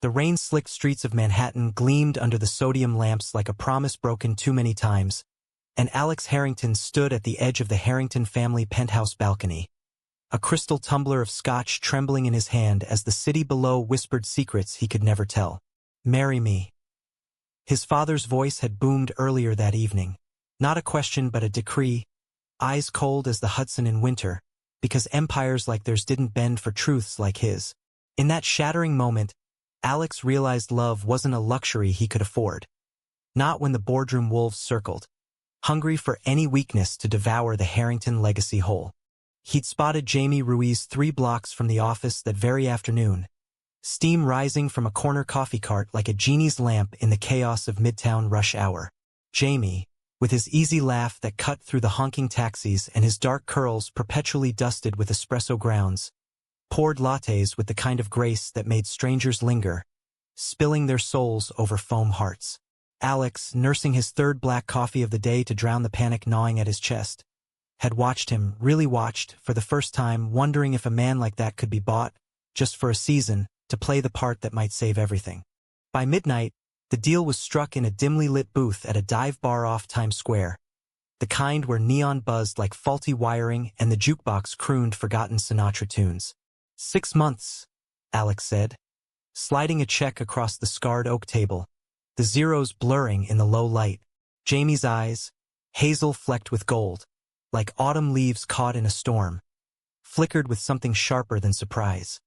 The rain-slicked streets of Manhattan gleamed under the sodium lamps like a promise broken too many times, and Alex Harrington stood at the edge of the Harrington family penthouse balcony, a crystal tumbler of scotch trembling in his hand as the city below whispered secrets he could never tell. "Marry me." His father's voice had boomed earlier that evening. Not a question but a decree, eyes cold as the Hudson in winter, because empires like theirs didn't bend for truths like his. In that shattering moment, Alex realized love wasn't a luxury he could afford. Not when the boardroom wolves circled, hungry for any weakness to devour the Harrington legacy whole. He'd spotted Jamie Ruiz 3 blocks from the office that very afternoon, steam rising from a corner coffee cart like a genie's lamp in the chaos of Midtown rush hour. Jamie, with his easy laugh that cut through the honking taxis and his dark curls perpetually dusted with espresso grounds, poured lattes with the kind of grace that made strangers linger, spilling their souls over foam hearts. Alex, nursing his 3rd black coffee of the day to drown the panic gnawing at his chest, had watched him, really watched, for the first time, wondering if a man like that could be bought, just for a season, to play the part that might save everything. By midnight, the deal was struck in a dimly lit booth at a dive bar off Times Square, the kind where neon buzzed like faulty wiring and the jukebox crooned forgotten Sinatra tunes. 6 months, Alex said, sliding a check across the scarred oak table, the zeros blurring in the low light. Jamie's eyes, hazel flecked with gold, like autumn leaves caught in a storm, flickered with something sharper than surprise.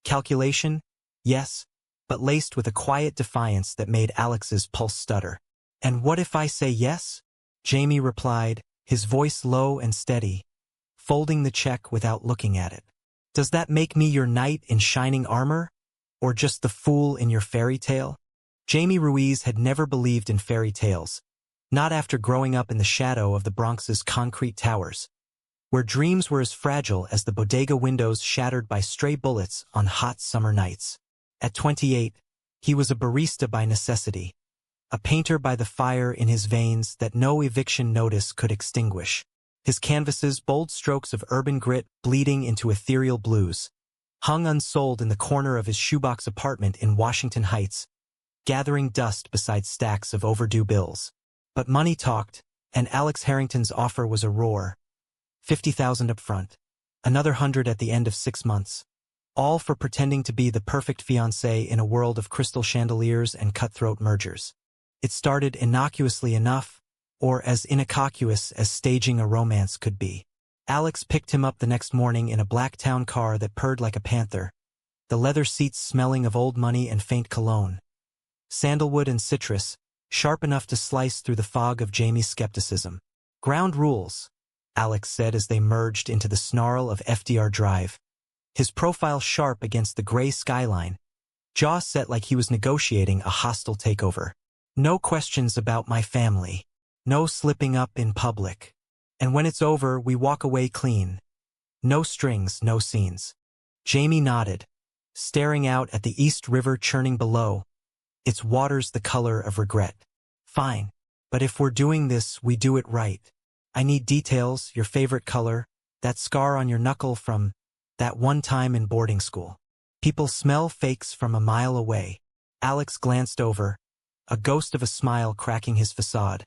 Calculation? Yes, but laced with a quiet defiance that made Alex's pulse stutter. "And what if I say yes?" Jamie replied, his voice low and steady, folding the check without looking at it. "Does that make me your knight in shining armor? Or just the fool in your fairy tale?" Jamie Ruiz had never believed in fairy tales, not after growing up in the shadow of the Bronx's concrete towers, where dreams were as fragile as the bodega windows shattered by stray bullets on hot summer nights. At 28, he was a barista by necessity, a painter by the fire in his veins that no eviction notice could extinguish. His canvases, bold strokes of urban grit bleeding into ethereal blues, hung unsold in the corner of his shoebox apartment in Washington Heights, gathering dust beside stacks of overdue bills. But money talked, and Alex Harrington's offer was a roar. $50,000 up front, another 100 at the end of 6 months, all for pretending to be the perfect fiancé in a world of crystal chandeliers and cutthroat mergers. It started innocuously enough, or as innocuous as staging a romance could be. Alex picked him up the next morning in a black town car that purred like a panther, the leather seats smelling of old money and faint cologne. Sandalwood and citrus, sharp enough to slice through the fog of Jamie's skepticism. "Ground rules," Alex said as they merged into the snarl of FDR Drive, his profile sharp against the gray skyline, jaw set like he was negotiating a hostile takeover. "No questions about my family. No slipping up in public. And when it's over, we walk away clean. No strings, no scenes." Jamie nodded, staring out at the East River churning below, its waters the color of regret. "Fine. But if we're doing this, we do it right. I need details, your favorite color, that scar on your knuckle from that one time in boarding school. People smell fakes from a mile away." Alex glanced over, a ghost of a smile cracking his facade,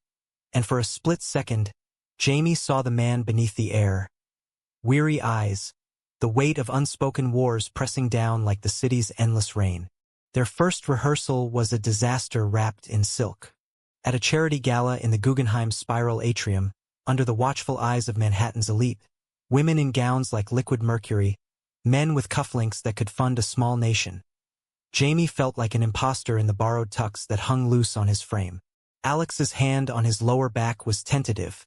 and for a split second, Jamie saw the man beneath the air. Weary eyes, the weight of unspoken wars pressing down like the city's endless rain. Their first rehearsal was a disaster wrapped in silk. At a charity gala in the Guggenheim Spiral atrium, under the watchful eyes of Manhattan's elite, women in gowns like liquid mercury, men with cufflinks that could fund a small nation. Jamie felt like an imposter in the borrowed tux that hung loose on his frame. Alex's hand on his lower back was tentative,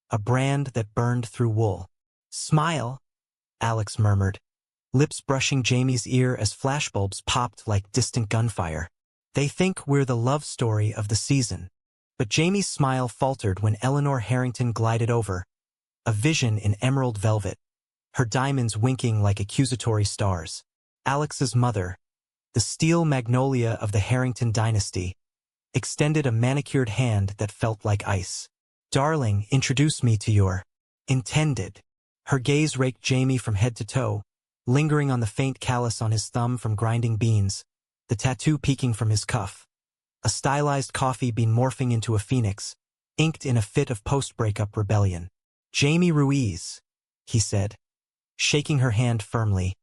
a brand that burned through wool. "Smile," Alex murmured, lips brushing Jamie's ear as flashbulbs popped like distant gunfire. "They think we're the love story of the season." But Jamie's smile faltered when Eleanor Harrington glided over, a vision in emerald velvet, her diamonds winking like accusatory stars. Alex's mother, the steel magnolia of the Harrington dynasty, extended a manicured hand that felt like ice. "Darling, introduce me to your intended." Her gaze raked Jamie from head to toe, lingering on the faint callus on his thumb from grinding beans, the tattoo peeking from his cuff. A stylized coffee bean morphing into a phoenix, inked in a fit of post-breakup rebellion. "Jamie Ruiz," he said, shaking her hand firmly,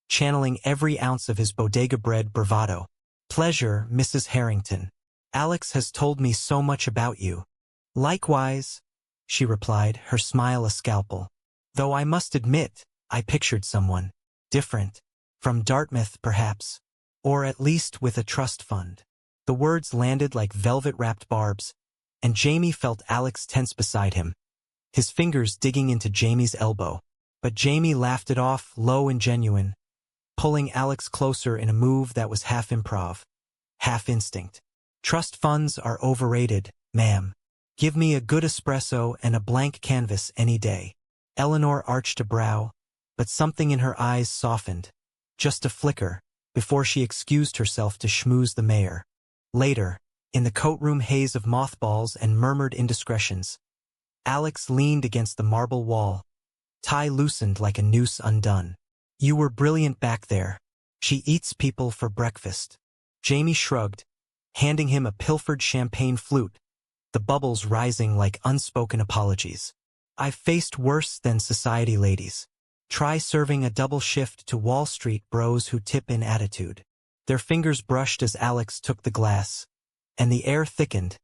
channeling every ounce of his bodega-bred bravado. "Pleasure, Mrs. Harrington. Alex has told me so much about you." "Likewise," she replied, her smile a scalpel. "Though I must admit, I pictured someone different. From Dartmouth, perhaps. Or at least with a trust fund." The words landed like velvet-wrapped barbs, and Jamie felt Alex tense beside him, his fingers digging into Jamie's elbow. But Jamie laughed it off, low and genuine, pulling Alex closer in a move that was half improv, half instinct. "Trust funds are overrated, ma'am. Give me a good espresso and a blank canvas any day." Eleanor arched a brow, but something in her eyes softened, just a flicker, before she excused herself to schmooze the mayor. Later, in the coat-room haze of mothballs and murmured indiscretions, Alex leaned against the marble wall, tie loosened like a noose undone. "You were brilliant back there. She eats people for breakfast." Jamie shrugged, handing him a pilfered champagne flute, the bubbles rising like unspoken apologies. "I've faced worse than society ladies. Try serving a double shift to Wall Street bros who tip in attitude." Their fingers brushed as Alex took the glass, and the air thickened,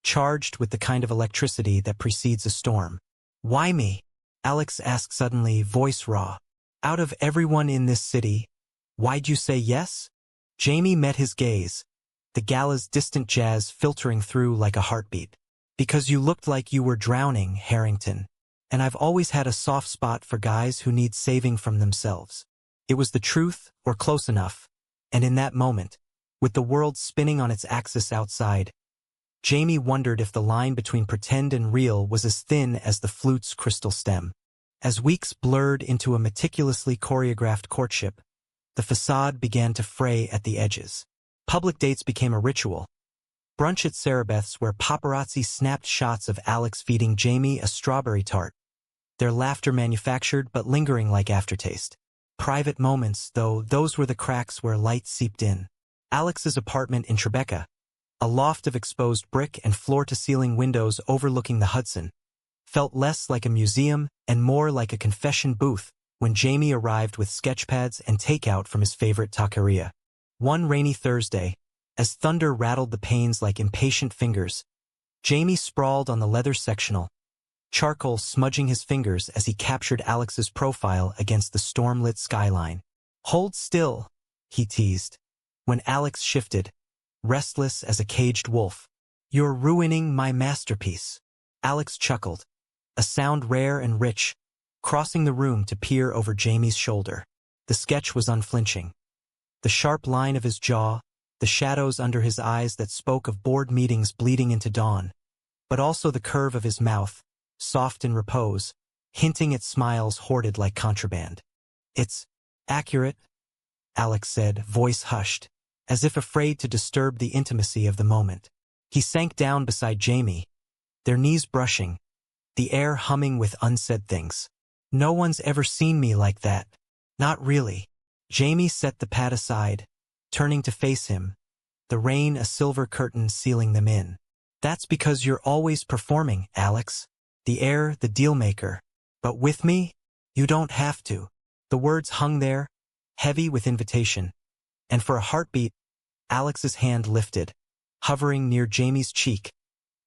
charged with the kind of electricity that precedes a storm. "Why me?" Alex asked suddenly, voice raw. "Out of everyone in this city, why'd you say yes?" Jamie met his gaze, the Gala's distant jazz filtering through like a heartbeat. "Because you looked like you were drowning, Harrington. And I've always had a soft spot for guys who need saving from themselves." It was the truth, or close enough, and in that moment, with the world spinning on its axis outside, Jamie wondered if the line between pretend and real was as thin as the flute's crystal stem. As weeks blurred into a meticulously choreographed courtship, the facade began to fray at the edges. Public dates became a ritual. Brunch at Sarabeth's where paparazzi snapped shots of Alex feeding Jamie a strawberry tart, their laughter manufactured but lingering like aftertaste. Private moments, though, those were the cracks where light seeped in. Alex's apartment in Tribeca, a loft of exposed brick and floor-to-ceiling windows overlooking the Hudson, felt less like a museum and more like a confession booth when Jamie arrived with sketchpads and takeout from his favorite taqueria. One rainy Thursday, as thunder rattled the panes like impatient fingers, Jamie sprawled on the leather sectional, charcoal smudging his fingers as he captured Alex's profile against the storm-lit skyline. "Hold still," he teased, when Alex shifted, restless as a caged wolf. "You're ruining my masterpiece." Alex chuckled, a sound rare and rich, crossing the room to peer over Jamie's shoulder. The sketch was unflinching. The sharp line of his jaw, the shadows under his eyes that spoke of board meetings bleeding into dawn, but also the curve of his mouth, soft in repose, hinting at smiles hoarded like contraband. "It's accurate," Alex said, voice hushed, as if afraid to disturb the intimacy of the moment. He sank down beside Jamie, their knees brushing, the air humming with unsaid things. "No one's ever seen me like that. Not really." Jamie set the pad aside, turning to face him, the rain a silver curtain sealing them in. "That's because you're always performing, Alex. The air, the deal-maker. But with me, you don't have to." The words hung there, heavy with invitation, and for a heartbeat, Alex's hand lifted, hovering near Jamie's cheek,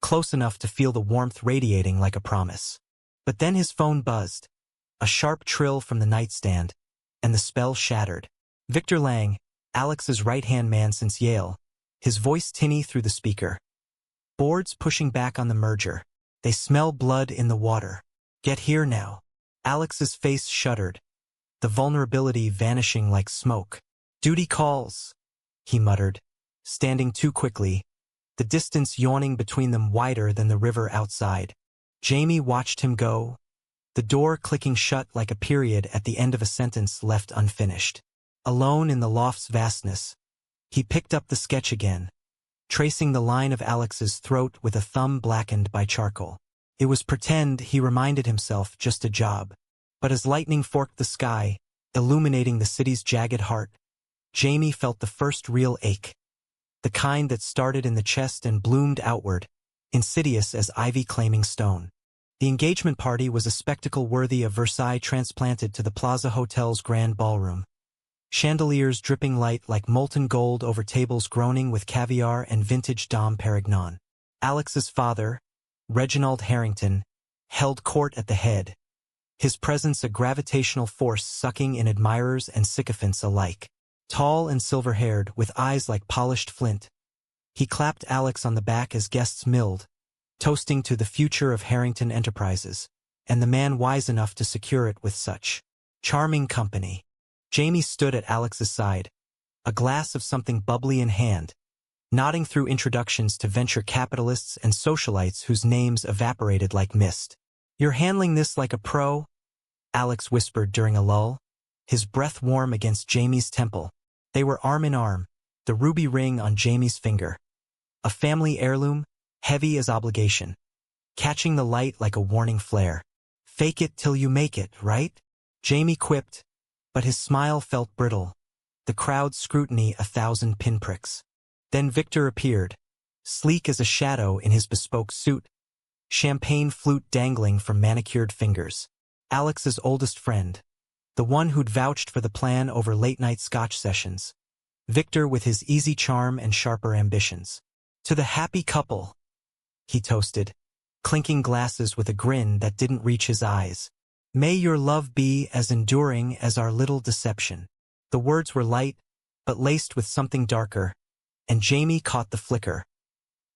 close enough to feel the warmth radiating like a promise. But then his phone buzzed, a sharp trill from the nightstand, and the spell shattered. Victor Lang, Alex's right-hand man since Yale, his voice tinny through the speaker. "Boards pushing back on the merger. They smell blood in the water. Get here now." Alex's face shuddered, the vulnerability vanishing like smoke. "Duty calls," he muttered, standing too quickly, the distance yawning between them wider than the river outside. Jamie watched him go, the door clicking shut like a period at the end of a sentence left unfinished. Alone in the loft's vastness, he picked up the sketch again, tracing the line of Alex's throat with a thumb blackened by charcoal. It was pretend, he reminded himself, just a job. But as lightning forked the sky, illuminating the city's jagged heart, Jamie felt the first real ache. The kind that started in the chest and bloomed outward, insidious as ivy claiming stone. The engagement party was a spectacle worthy of Versailles transplanted to the Plaza Hotel's grand ballroom. Chandeliers dripping light like molten gold over tables groaning with caviar and vintage Dom Perignon. Alex's father, Reginald Harrington, held court at the head, his presence a gravitational force sucking in admirers and sycophants alike. Tall and silver-haired, with eyes like polished flint, he clapped Alex on the back as guests milled, toasting to the future of Harrington Enterprises, and the man wise enough to secure it with such charming company. Jamie stood at Alex's side, a glass of something bubbly in hand, nodding through introductions to venture capitalists and socialites whose names evaporated like mist. "You're handling this like a pro?" Alex whispered during a lull, his breath warm against Jamie's temple. They were arm in arm, the ruby ring on Jamie's finger. A family heirloom, heavy as obligation, catching the light like a warning flare. "Fake it till you make it, right?" Jamie quipped, but his smile felt brittle, the crowd's scrutiny 1,000 pinpricks. Then Victor appeared, sleek as a shadow in his bespoke suit, champagne flute dangling from manicured fingers. Alex's oldest friend, the one who'd vouched for the plan over late-night Scotch sessions. Victor with his easy charm and sharper ambitions. "To the happy couple," he toasted, clinking glasses with a grin that didn't reach his eyes. "May your love be as enduring as our little deception." The words were light, but laced with something darker, and Jamie caught the flicker.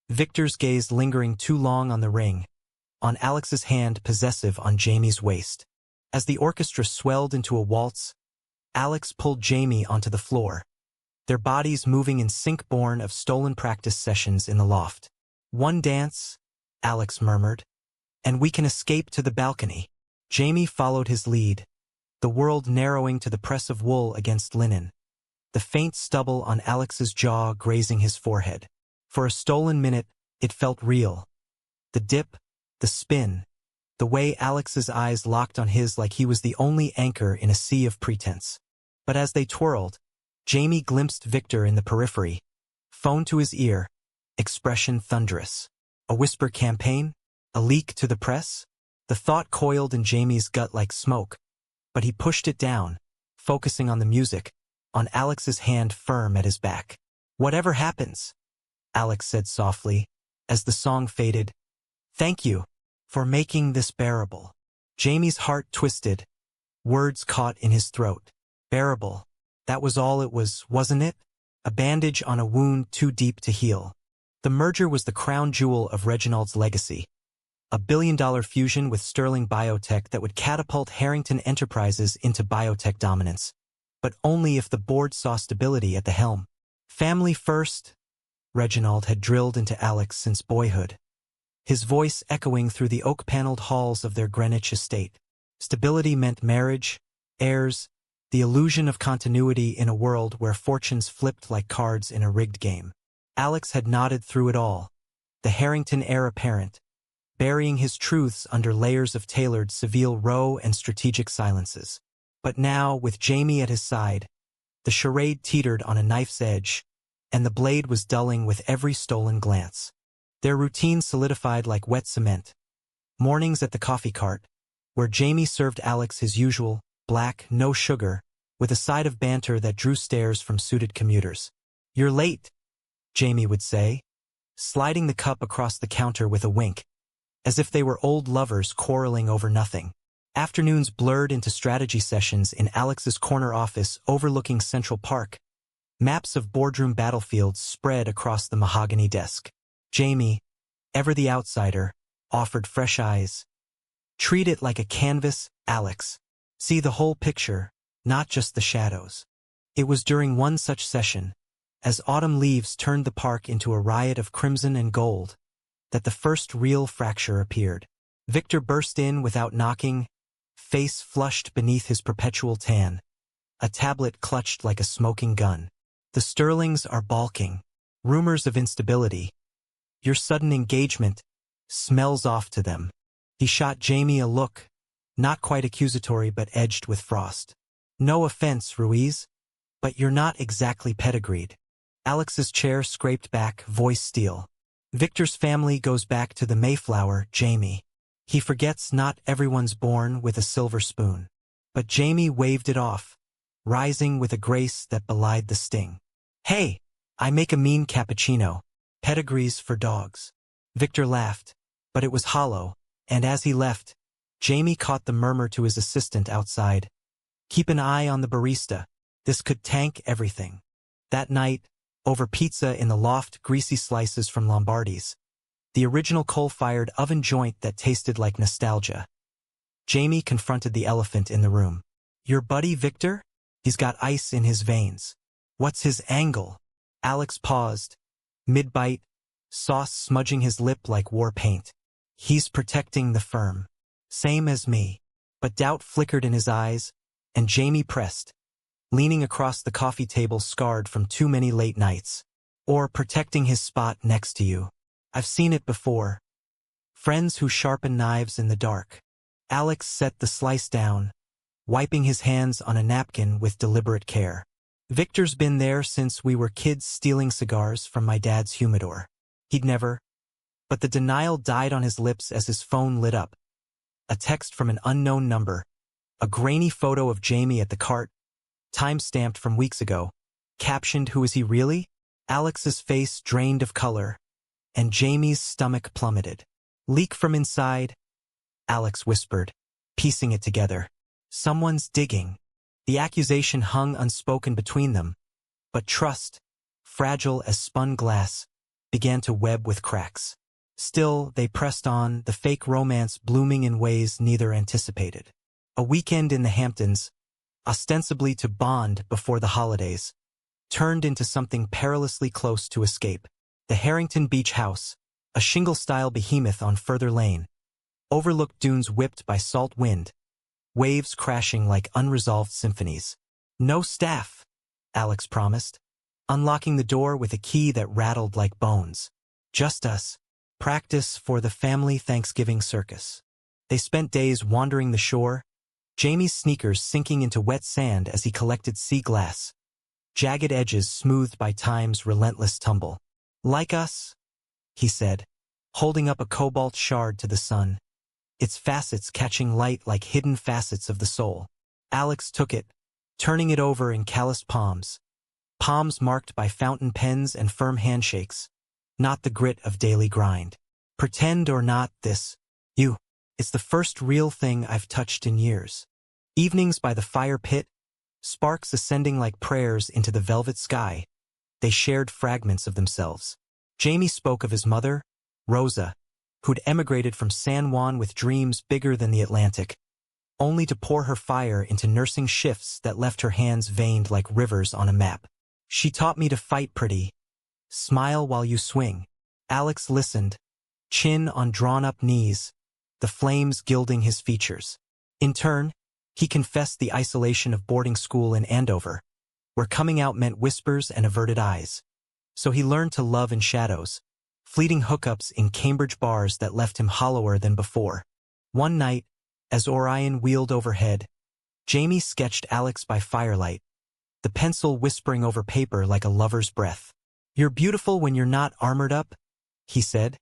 Victor's gaze lingering too long on the ring, on Alex's hand possessive on Jamie's waist. As the orchestra swelled into a waltz, Alex pulled Jamie onto the floor, their bodies moving in sync born of stolen practice sessions in the loft. "One dance," Alex murmured, "and we can escape to the balcony." Jamie followed his lead, the world narrowing to the press of wool against linen, the faint stubble on Alex's jaw grazing his forehead. For a stolen minute, it felt real. The dip, the spin, the way Alex's eyes locked on his like he was the only anchor in a sea of pretense. But as they twirled, Jamie glimpsed Victor in the periphery, phone to his ear, expression thunderous. A whisper campaign? A leak to the press? The thought coiled in Jamie's gut like smoke, but he pushed it down, focusing on the music, on Alex's hand firm at his back. "Whatever happens," Alex said softly, as the song faded, "thank you for making this bearable." Jamie's heart twisted, words caught in his throat. Bearable. That was all it was, wasn't it? A bandage on a wound too deep to heal. The merger was the crown jewel of Reginald's legacy. A billion-dollar fusion with sterling biotech that would catapult Harrington Enterprises into biotech dominance. But only if the board saw stability at the helm. Family first, Reginald had drilled into Alex since boyhood, his voice echoing through the oak-paneled halls of their Greenwich estate. Stability meant marriage, heirs, the illusion of continuity in a world where fortunes flipped like cards in a rigged game. Alex had nodded through it all, the Harrington heir apparent, burying his truths under layers of tailored Seville Row and strategic silences. But now, with Jamie at his side, the charade teetered on a knife's edge, and the blade was dulling with every stolen glance. Their routine solidified like wet cement. Mornings at the coffee cart, where Jamie served Alex his usual, black, no sugar, with a side of banter that drew stares from suited commuters. "You're late," Jamie would say, sliding the cup across the counter with a wink, as if they were old lovers quarreling over nothing. Afternoons blurred into strategy sessions in Alex's corner office overlooking Central Park. Maps of boardroom battlefields spread across the mahogany desk. Jamie, ever the outsider, offered fresh eyes. "Treat it like a canvas, Alex. See the whole picture, not just the shadows." It was during one such session, as autumn leaves turned the park into a riot of crimson and gold, that the first real fracture appeared. Victor burst in without knocking, face flushed beneath his perpetual tan, a tablet clutched like a smoking gun. "The Sterlings are balking. Rumors of instability. Your sudden engagement smells off to them." He shot Jamie a look, not quite accusatory but edged with frost. "No offense, Ruiz. But you're not exactly pedigreed. Alex's chair scraped back, voice steel. Victor's family goes back to the Mayflower, Jamie. He forgets not everyone's born with a silver spoon. But Jamie waved it off, rising with a grace that belied the sting. Hey, I make a mean cappuccino. Pedigrees for dogs. Victor laughed, but it was hollow, and as he left, Jamie caught the murmur to his assistant outside. Keep an eye on the barista. This could tank everything. That night, over pizza in the loft, greasy slices from Lombardi's. The original coal-fired oven joint that tasted like nostalgia. Jamie confronted the elephant in the room. Your buddy Victor? He's got ice in his veins. What's his angle? Alex paused, mid-bite, sauce smudging his lip like war paint. He's protecting the firm. Same as me. But doubt flickered in his eyes, and Jamie pressed, leaning across the coffee table scarred from too many late nights. Or protecting his spot next to you. I've seen it before. Friends who sharpen knives in the dark. Alex set the slice down, wiping his hands on a napkin with deliberate care. Victor's been there since we were kids stealing cigars from my dad's humidor. He'd never. But the denial died on his lips as his phone lit up. A text from an unknown number. A grainy photo of Jamie at the cart, time-stamped from weeks ago. Captioned, "Who is he really?" Alex's face drained of color, and Jamie's stomach plummeted. Leak from inside, Alex whispered, piecing it together. Someone's digging. The accusation hung unspoken between them, but trust, fragile as spun glass, began to web with cracks. Still, they pressed on, the fake romance blooming in ways neither anticipated. A weekend in the Hamptons, ostensibly to bond before the holidays, turned into something perilously close to escape. The Harrington Beach House, a shingle-style behemoth on Further Lane, overlooked dunes whipped by salt wind, waves crashing like unresolved symphonies. No staff, Alex promised, unlocking the door with a key that rattled like bones. Just us. Practice for the family Thanksgiving circus. They spent days wandering the shore, Jamie's sneakers sinking into wet sand as he collected sea glass, jagged edges smoothed by time's relentless tumble. Like us, he said, holding up a cobalt shard to the sun, its facets catching light like hidden facets of the soul. Alex took it, turning it over in calloused palms marked by fountain pens and firm handshakes, not the grit of daily grind. Pretend or not, it's the first real thing I've touched in years. Evenings by the fire pit, sparks ascending like prayers into the velvet sky, they shared fragments of themselves. Jamie spoke of his mother, Rosa, who'd emigrated from San Juan with dreams bigger than the Atlantic, only to pour her fire into nursing shifts that left her hands veined like rivers on a map. She taught me to fight pretty. Smile while you swing. Alex listened, chin on drawn-up knees, the flames gilding his features. In turn, he confessed the isolation of boarding school in Andover, where coming out meant whispers and averted eyes. So he learned to love in shadows, fleeting hookups in Cambridge bars that left him hollower than before. One night, as Orion wheeled overhead, Jamie sketched Alex by firelight, the pencil whispering over paper like a lover's breath. You're beautiful when you're not armored up, he said,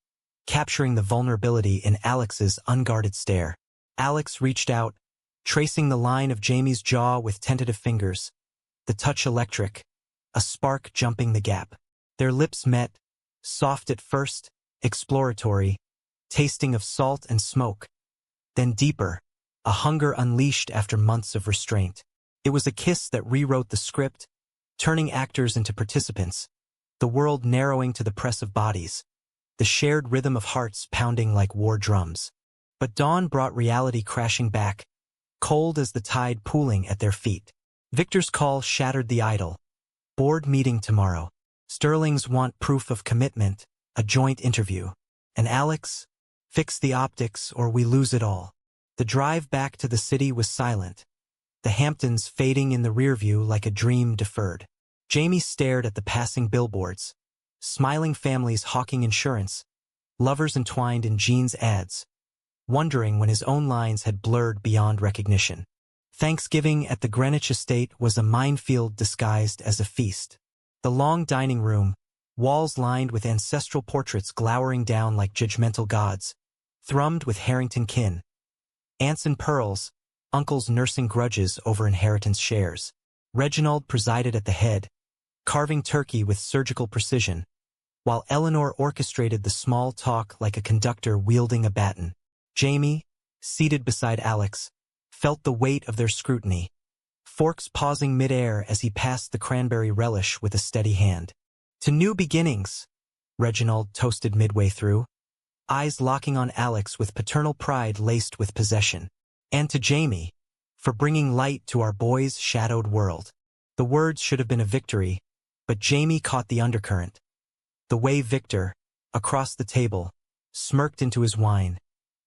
capturing the vulnerability in Alex's unguarded stare. Alex reached out, tracing the line of Jamie's jaw with tentative fingers, the touch electric, a spark jumping the gap. Their lips met, soft at first, exploratory, tasting of salt and smoke, then deeper, a hunger unleashed after months of restraint. It was a kiss that rewrote the script, turning actors into participants, the world narrowing to the press of bodies, the shared rhythm of hearts pounding like war drums. But dawn brought reality crashing back, cold as the tide pooling at their feet. Victor's call shattered the idyll. Board meeting tomorrow. Sterling's want proof of commitment, a joint interview. And Alex, fix the optics or we lose it all. The drive back to the city was silent, the Hamptons fading in the rearview like a dream deferred. Jamie stared at the passing billboards, smiling families hawking insurance, lovers entwined in jeans ads, wondering when his own lines had blurred beyond recognition. Thanksgiving at the Greenwich estate was a minefield disguised as a feast. The long dining room, walls lined with ancestral portraits glowering down like judgmental gods, thrummed with Harrington kin. Aunts and pearls, uncles nursing grudges over inheritance shares. Reginald presided at the head, carving turkey with surgical precision, while Eleanor orchestrated the small talk like a conductor wielding a baton. Jamie, seated beside Alex, felt the weight of their scrutiny, forks pausing midair as he passed the cranberry relish with a steady hand. "To new beginnings," Reginald toasted midway through, eyes locking on Alex with paternal pride laced with possession. "And to Jamie, for bringing light to our boy's shadowed world." The words should have been a victory, but Jamie caught the undercurrent. The way Victor, across the table, smirked into his wine,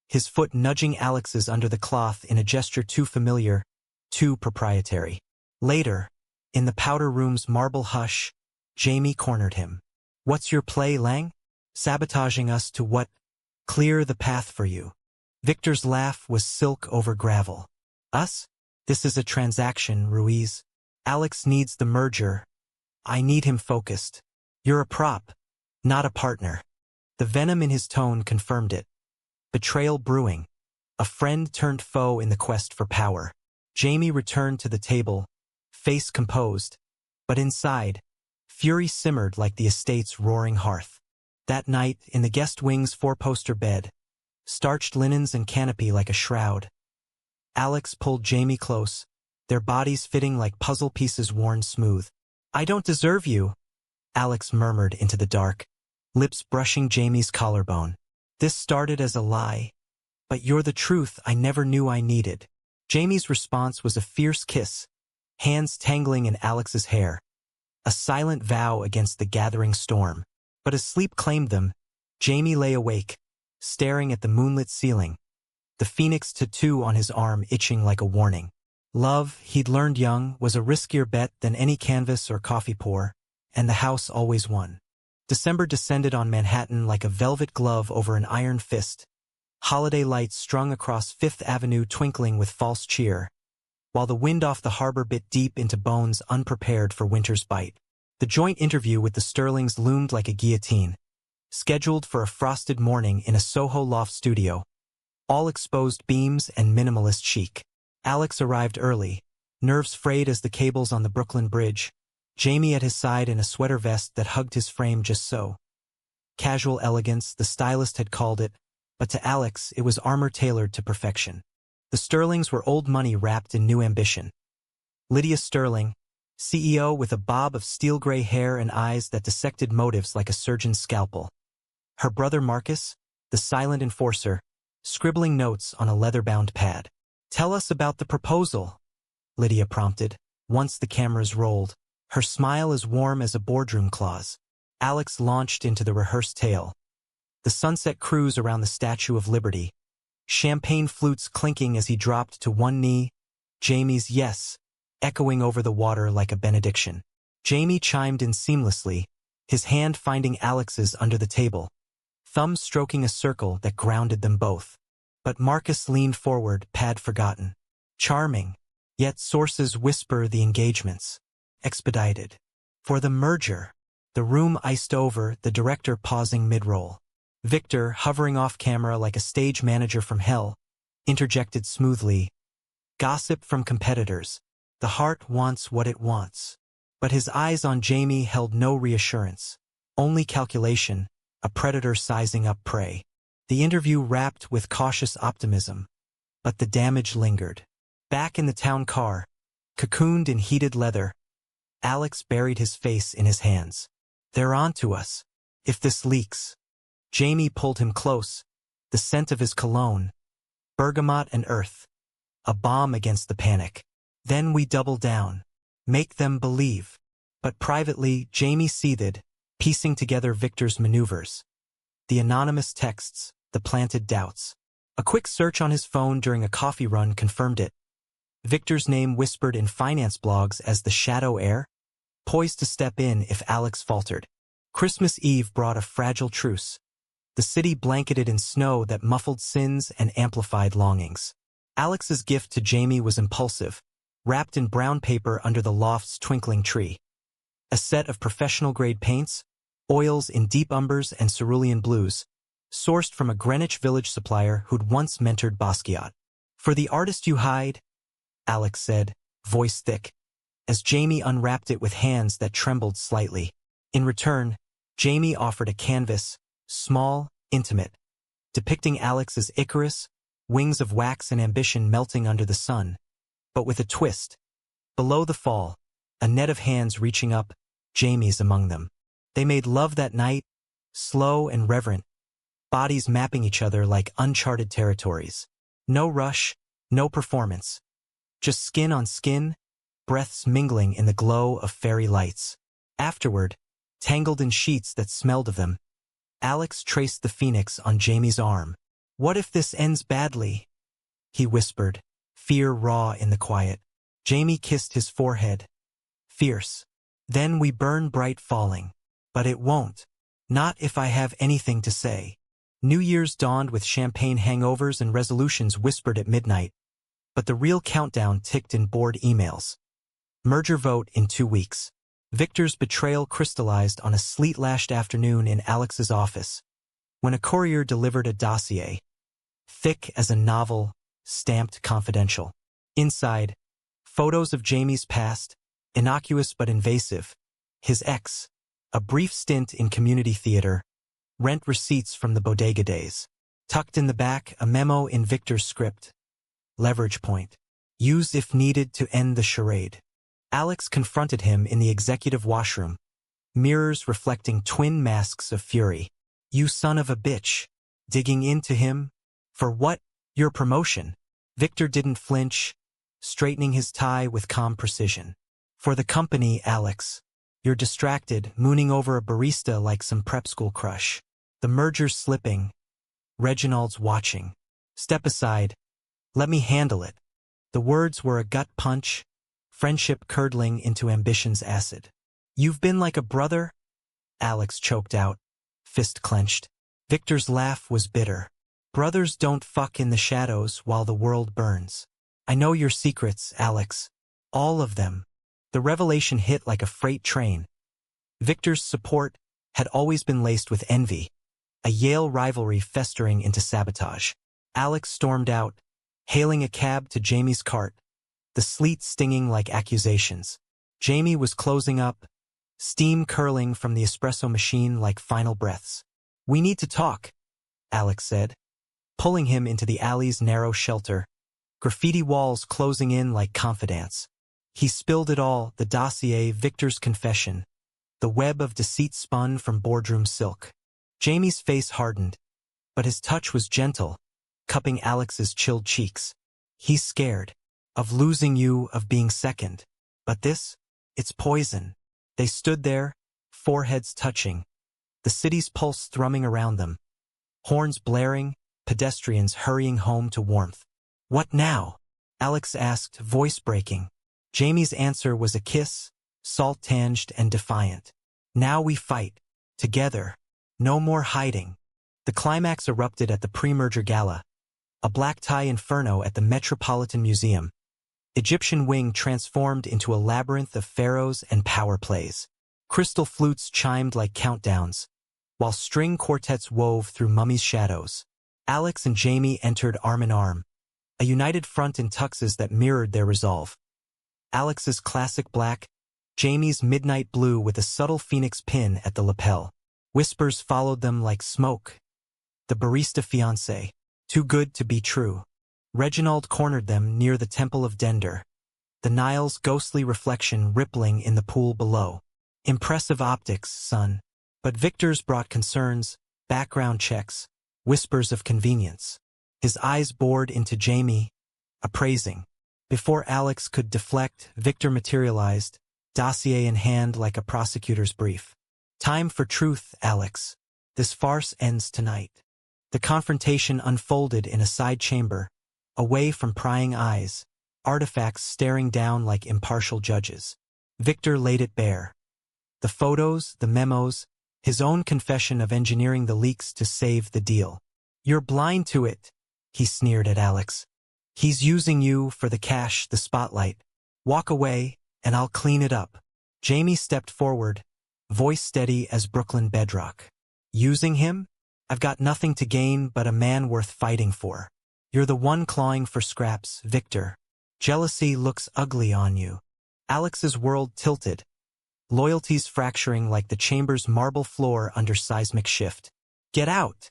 his foot nudging Alex's under the cloth in a gesture too familiar, too proprietary. Later, in the powder room's marble hush, Jamie cornered him. "What's your play, Lang? Sabotaging us to what? Clear the path for you." Victor's laugh was silk over gravel. "Us? This is a transaction, Ruiz. Alex needs the merger. I need him focused. You're a prop, not a partner." The venom in his tone confirmed it. Betrayal brewing. A friend turned foe in the quest for power. Jamie returned to the table, face composed, but inside, fury simmered like the estate's roaring hearth. That night, in the guest wing's four-poster bed, starched linens and canopy like a shroud, Alex pulled Jamie close, their bodies fitting like puzzle pieces worn smooth. "I don't deserve you," Alex murmured into the dark, lips brushing Jamie's collarbone. "This started as a lie, but you're the truth I never knew I needed." Jamie's response was a fierce kiss, hands tangling in Alex's hair, a silent vow against the gathering storm. But as sleep claimed them, Jamie lay awake, staring at the moonlit ceiling, the phoenix tattoo on his arm itching like a warning. Love, he'd learned young, was a riskier bet than any canvas or coffee pour, and the house always won. December descended on Manhattan like a velvet glove over an iron fist, holiday lights strung across Fifth Avenue twinkling with false cheer, while the wind off the harbor bit deep into bones unprepared for winter's bite. The joint interview with the Sterlings loomed like a guillotine, scheduled for a frosted morning in a Soho loft studio, all exposed beams and minimalist chic. Alex arrived early, nerves frayed as the cables on the Brooklyn Bridge, Jamie at his side in a sweater vest that hugged his frame just so. Casual elegance, the stylist had called it, but to Alex it was armor tailored to perfection. The Sterlings were old money wrapped in new ambition. Lydia Sterling, CEO with a bob of steel-gray hair and eyes that dissected motives like a surgeon's scalpel. Her brother Marcus, the silent enforcer, scribbling notes on a leather-bound pad. "Tell us about the proposal," Lydia prompted, once the cameras rolled, her smile as warm as a boardroom clause. Alex launched into the rehearsed tale. The sunset cruise around the Statue of Liberty, champagne flutes clinking as he dropped to one knee, Jamie's yes, echoing over the water like a benediction. Jamie chimed in seamlessly, his hand finding Alex's under the table, thumb stroking a circle that grounded them both. But Marcus leaned forward, pad forgotten. "Charming, yet sources whisper the engagements. Expedited. For the merger." The room iced over, the director pausing mid-roll. Victor, hovering off-camera like a stage manager from hell, interjected smoothly. "Gossip from competitors. The heart wants what it wants." But his eyes on Jamie held no reassurance. Only calculation, a predator sizing up prey. The interview wrapped with cautious optimism, but the damage lingered. Back in the town car, cocooned in heated leather, Alex buried his face in his hands. "They're on to us. If this leaks." Jamie pulled him close, the scent of his cologne, bergamot and earth, a balm against the panic. "Then we double down. Make them believe." But privately, Jamie seethed, piecing together Victor's maneuvers. The anonymous texts, the planted doubts. A quick search on his phone during a coffee run confirmed it. Victor's name whispered in finance blogs as the shadow heir, poised to step in if Alex faltered. Christmas Eve brought a fragile truce. The city blanketed in snow that muffled sins and amplified longings. Alex's gift to Jamie was impulsive, wrapped in brown paper under the loft's twinkling tree. A set of professional-grade paints, oils in deep umbers and cerulean blues, sourced from a Greenwich Village supplier who'd once mentored Basquiat. "For the artist you hide," Alex said, voice thick, as Jamie unwrapped it with hands that trembled slightly. In return, Jamie offered a canvas, small, intimate, depicting Alex as Icarus, wings of wax and ambition melting under the sun, but with a twist. Below the fall, a net of hands reaching up, Jamie's among them. They made love that night, slow and reverent, bodies mapping each other like uncharted territories. No rush, no performance. Just skin on skin, breaths mingling in the glow of fairy lights. Afterward, tangled in sheets that smelled of them, Alex traced the phoenix on Jamie's arm. "What if this ends badly?" he whispered, fear raw in the quiet. Jamie kissed his forehead. "Fierce. Then we burn bright falling. But it won't. Not if I have anything to say." New Year's dawned with champagne hangovers and resolutions whispered at midnight, but the real countdown ticked in bored emails. Merger vote in 2 weeks. Victor's betrayal crystallized on a sleet-lashed afternoon in Alex's office, when a courier delivered a dossier, thick as a novel, stamped confidential. Inside, photos of Jamie's past, innocuous but invasive, his ex, a brief stint in community theater, rent receipts from the bodega days. Tucked in the back, a memo in Victor's script. Leverage point. Use if needed to end the charade. Alex confronted him in the executive washroom, mirrors reflecting twin masks of fury. "You son of a bitch." Digging into him. "For what? Your promotion." Victor didn't flinch, straightening his tie with calm precision. "For the company, Alex. You're distracted, mooning over a barista like some prep school crush. The merger's slipping. Reginald's watching. Step aside. Let me handle it." The words were a gut punch, friendship curdling into ambition's acid. "You've been like a brother?" Alex choked out, fist clenched. Victor's laugh was bitter. "Brothers don't fuck in the shadows while the world burns. I know your secrets, Alex. All of them." The revelation hit like a freight train. Victor's support had always been laced with envy, a Yale rivalry festering into sabotage. Alex stormed out, hailing a cab to Jamie's cart, the sleet stinging like accusations. Jamie was closing up, steam curling from the espresso machine like final breaths. "We need to talk," Alex said, pulling him into the alley's narrow shelter, graffiti walls closing in like confidants. He spilled it all, the dossier, Victor's confession, the web of deceit spun from boardroom silk. Jamie's face hardened, but his touch was gentle, cupping Alex's chilled cheeks. "He's scared. Of losing you, of being second. But this? It's poison." They stood there, foreheads touching, the city's pulse thrumming around them. Horns blaring, pedestrians hurrying home to warmth. "What now?" Alex asked, voice breaking. Jamie's answer was a kiss, salt-tanged and defiant. "Now we fight. Together. No more hiding." The climax erupted at the pre-merger gala, a black tie inferno at the Metropolitan Museum. Egyptian wing transformed into a labyrinth of pharaohs and power plays. Crystal flutes chimed like countdowns, while string quartets wove through mummies' shadows. Alex and Jamie entered arm in arm, a united front in tuxes that mirrored their resolve. Alex's classic black, Jamie's midnight blue with a subtle phoenix pin at the lapel. Whispers followed them like smoke. The Barista Fiancé. Too good to be true. Reginald cornered them near the Temple of Dender, the Nile's ghostly reflection rippling in the pool below. Impressive optics, son. But Victor's brought concerns, background checks, whispers of convenience. His eyes bored into Jamie, appraising. Before Alex could deflect, Victor materialized, dossier in hand like a prosecutor's brief. "Time for truth, Alex. This farce ends tonight." The confrontation unfolded in a side chamber, away from prying eyes, artifacts staring down like impartial judges. Victor laid it bare. The photos, the memos, his own confession of engineering the leaks to save the deal. "You're blind to it," he sneered at Alex. He's using you for the cash, the spotlight. Walk away, and I'll clean it up. Jamie stepped forward, voice steady as Brooklyn bedrock. Using him? I've got nothing to gain but a man worth fighting for. You're the one clawing for scraps, Victor. Jealousy looks ugly on you. Alex's world tilted. Loyalties fracturing like the chamber's marble floor under seismic shift. Get out,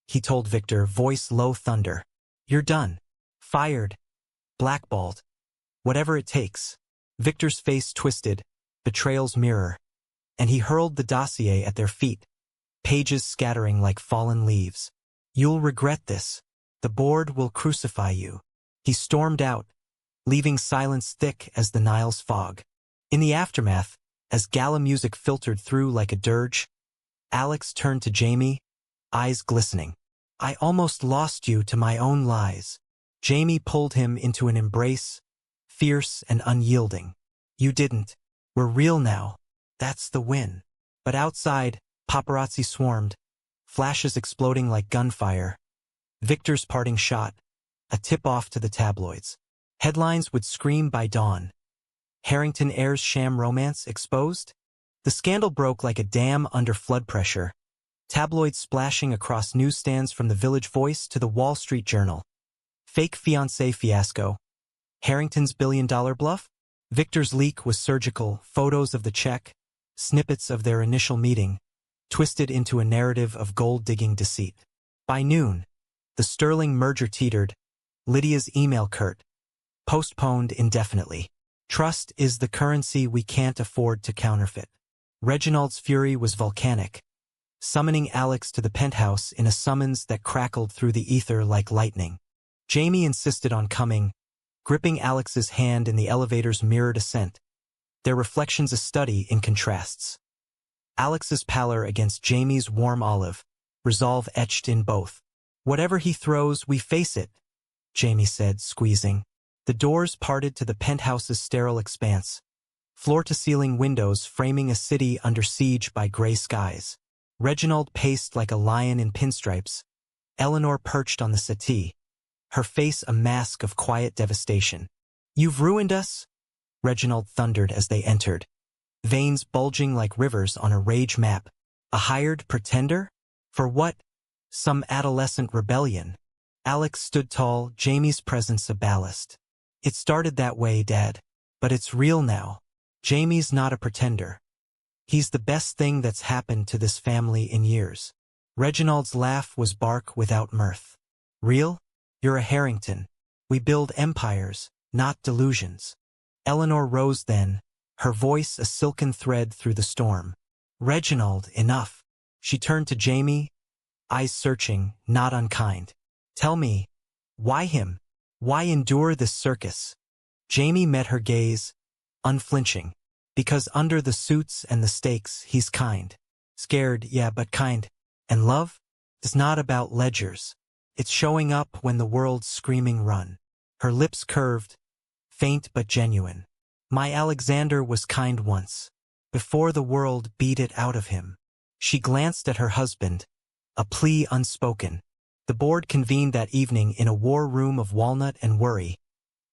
he told Victor, voice low thunder. You're done. Fired. Blackballed. Whatever it takes. Victor's face twisted, betrayal's mirror, and he hurled the dossier at their feet, pages scattering like fallen leaves. You'll regret this. The board will crucify you. He stormed out, leaving silence thick as the Nile's fog. In the aftermath, as Gala music filtered through like a dirge, Alex turned to Jamie, eyes glistening. I almost lost you to my own lies. Jamie pulled him into an embrace, fierce and unyielding. You didn't. We're real now. That's the win. But outside, paparazzi swarmed, flashes exploding like gunfire. Victor's parting shot, a tip-off to the tabloids. Headlines would scream by dawn. Harrington Heir's sham romance exposed? The scandal broke like a dam under flood pressure, tabloids splashing across newsstands from the Village Voice to the Wall Street Journal. Fake fiancé fiasco. Harrington's billion-dollar bluff? Victor's leak was surgical, photos of the check, snippets of their initial meeting, twisted into a narrative of gold-digging deceit. By noon, the Sterling merger teetered, Lydia's email curt, postponed indefinitely. Trust is the currency we can't afford to counterfeit. Reginald's fury was volcanic, summoning Alex to the penthouse in a summons that crackled through the ether like lightning. Jamie insisted on coming, gripping Alex's hand in the elevator's mirrored ascent, their reflections a study in contrasts. Alex's pallor against Jamie's warm olive, resolve etched in both. Whatever he throws, we face it, Jamie said, squeezing. The doors parted to the penthouse's sterile expanse, floor-to-ceiling windows framing a city under siege by gray skies. Reginald paced like a lion in pinstripes, Eleanor perched on the settee, her face a mask of quiet devastation. You've ruined us, Reginald thundered as they entered, veins bulging like rivers on a rage map. A hired pretender? For what? Some adolescent rebellion. Alex stood tall, Jamie's presence a ballast. It started that way, Dad. But it's real now. Jamie's not a pretender. He's the best thing that's happened to this family in years. Reginald's laugh was bark without mirth. Real? You're a Harrington. We build empires, not delusions. Eleanor rose then, her voice a silken thread through the storm. Reginald, enough. She turned to Jamie, eyes searching, not unkind. Tell me, why him? Why endure this circus? Jamie met her gaze, unflinching. Because under the suits and the stakes, he's kind. Scared, yeah, but kind. And love? It's not about ledgers. It's showing up when the world's screaming run. Her lips curved, faint but genuine. My Alexander was kind once, before the world beat it out of him. She glanced at her husband, a plea unspoken. The board convened that evening in a war room of walnut and worry,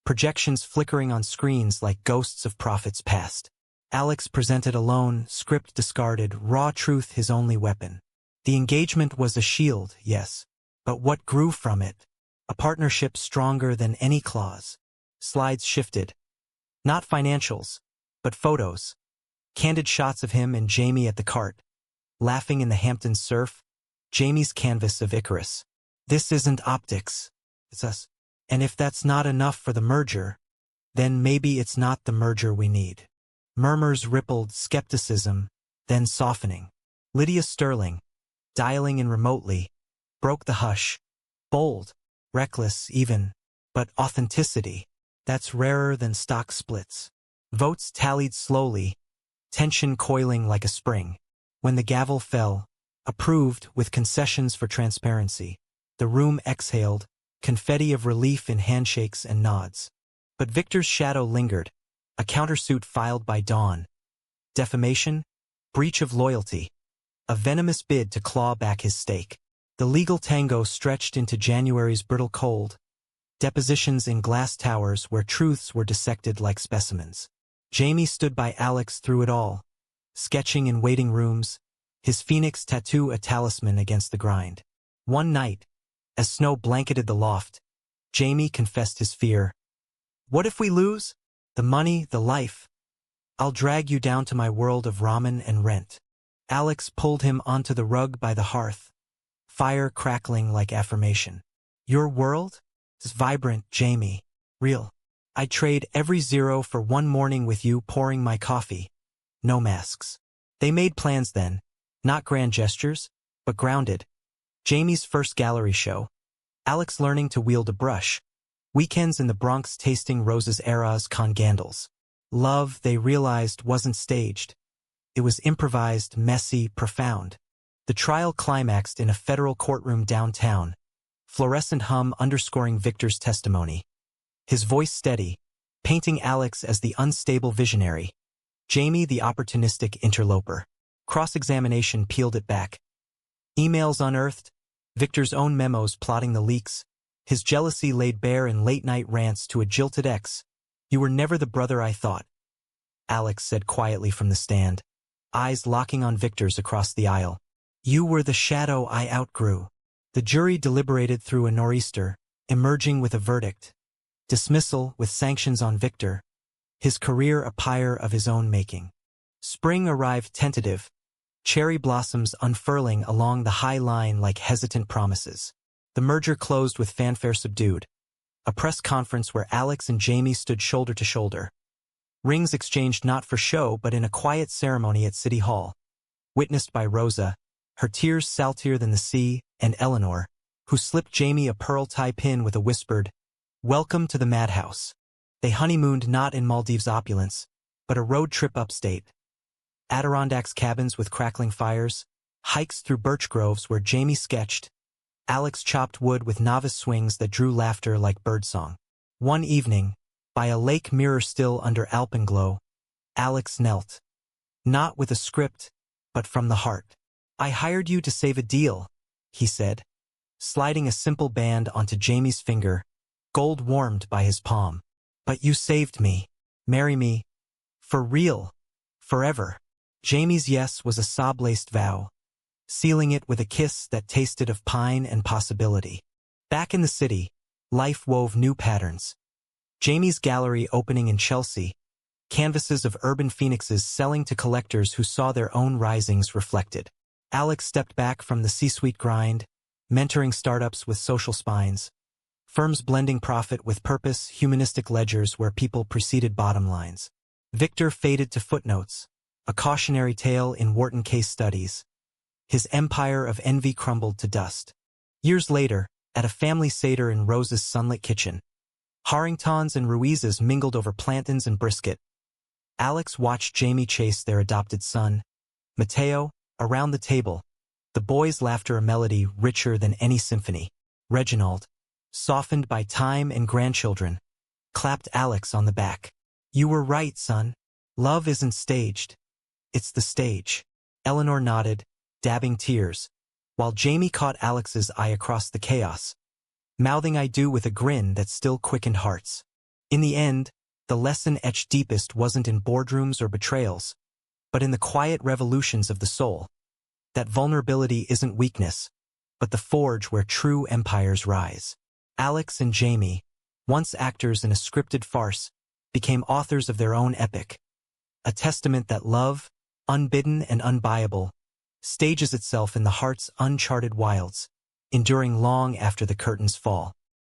projections flickering on screens like ghosts of prophets past. Alex presented alone, script discarded, raw truth his only weapon. The engagement was a shield, yes, but what grew from it? A partnership stronger than any clause. Slides shifted. Not financials, but photos. Candid shots of him and Jamie at the cart, laughing in the Hamptons surf, Jamie's canvas of Icarus. This isn't optics, it's us. And if that's not enough for the merger, then maybe it's not the merger we need. Murmurs rippled, skepticism, then softening. Lydia Sterling, dialing in remotely, broke the hush. Bold, reckless even, but authenticity, that's rarer than stock splits. Votes tallied slowly, tension coiling like a spring. When the gavel fell, approved with concessions for transparency, the room exhaled, confetti of relief in handshakes and nods. But Victor's shadow lingered, a countersuit filed by dawn. Defamation? Breach of loyalty. A venomous bid to claw back his stake. The legal tango stretched into January's brittle cold, depositions in glass towers where truths were dissected like specimens. Jamie stood by Alex through it all, sketching in waiting rooms, his phoenix tattoo a talisman against the grind. One night, as snow blanketed the loft, Jamie confessed his fear. "What if we lose? The money, the life? I'll drag you down to my world of ramen and rent." Alex pulled him onto the rug by the hearth, fire crackling like affirmation. "Your world? It's vibrant, Jamie. Real. I'd trade every zero for one morning with you pouring my coffee. No masks." They made plans then, not grand gestures, but grounded. Jamie's first gallery show. Alex learning to wield a brush. Weekends in the Bronx tasting Rose's era's congandals. Love, they realized, wasn't staged. It was improvised, messy, profound. The trial climaxed in a federal courtroom downtown, fluorescent hum underscoring Victor's testimony. His voice steady, painting Alex as the unstable visionary, Jamie the opportunistic interloper. Cross-examination peeled it back. Emails unearthed, Victor's own memos plotting the leaks, his jealousy laid bare in late-night rants to a jilted ex. "You were never the brother I thought," Alex said quietly from the stand, eyes locking on Victor's across the aisle. "You were the shadow I outgrew." The jury deliberated through a nor'easter, emerging with a verdict. Dismissal with sanctions on Victor, his career a pyre of his own making. Spring arrived tentative, cherry blossoms unfurling along the high line like hesitant promises. The merger closed with fanfare subdued, a press conference where Alex and Jamie stood shoulder to shoulder. Rings exchanged not for show but in a quiet ceremony at City Hall, witnessed by Rosa, her tears saltier than the sea, and Eleanor, who slipped Jamie a pearl tie pin with a whispered, "Welcome to the madhouse." They honeymooned not in Maldives opulence, but a road trip upstate. Adirondacks cabins with crackling fires, hikes through birch groves where Jamie sketched, Alex chopped wood with novice swings that drew laughter like birdsong. One evening, by a lake mirror still under alpenglow, Alex knelt. Not with a script, but from the heart. "I hired you to save a deal," he said, sliding a simple band onto Jamie's finger, gold warmed by his palm. "But you saved me. Marry me. For real. Forever." Jamie's yes was a sob-laced vow, sealing it with a kiss that tasted of pine and possibility. Back in the city, life wove new patterns. Jamie's gallery opening in Chelsea, canvases of urban phoenixes selling to collectors who saw their own risings reflected. Alex stepped back from the C-suite grind, mentoring startups with social spines, firms blending profit with purpose, humanistic ledgers where people preceded bottom lines. Victor faded to footnotes, a cautionary tale in Wharton case studies. His empire of envy crumbled to dust. Years later, at a family seder in Rose's sunlit kitchen, Harringtons and Ruizes mingled over plantains and brisket. Alex watched Jamie chase their adopted son, Mateo, around the table, the boys' laughter a melody richer than any symphony. Reginald, softened by time and grandchildren, clapped Alex on the back. "You were right, son. Love isn't staged. It's the stage." Eleanor nodded, dabbing tears, while Jamie caught Alex's eye across the chaos, mouthing "I do" with a grin that still quickened hearts. In the end, the lesson etched deepest wasn't in boardrooms or betrayals, but in the quiet revolutions of the soul. That vulnerability isn't weakness, but the forge where true empires rise. Alex and Jamie, once actors in a scripted farce, became authors of their own epic. A testament that love, unbidden and unbuyable, stages itself in the heart's uncharted wilds, enduring long after the curtains fall.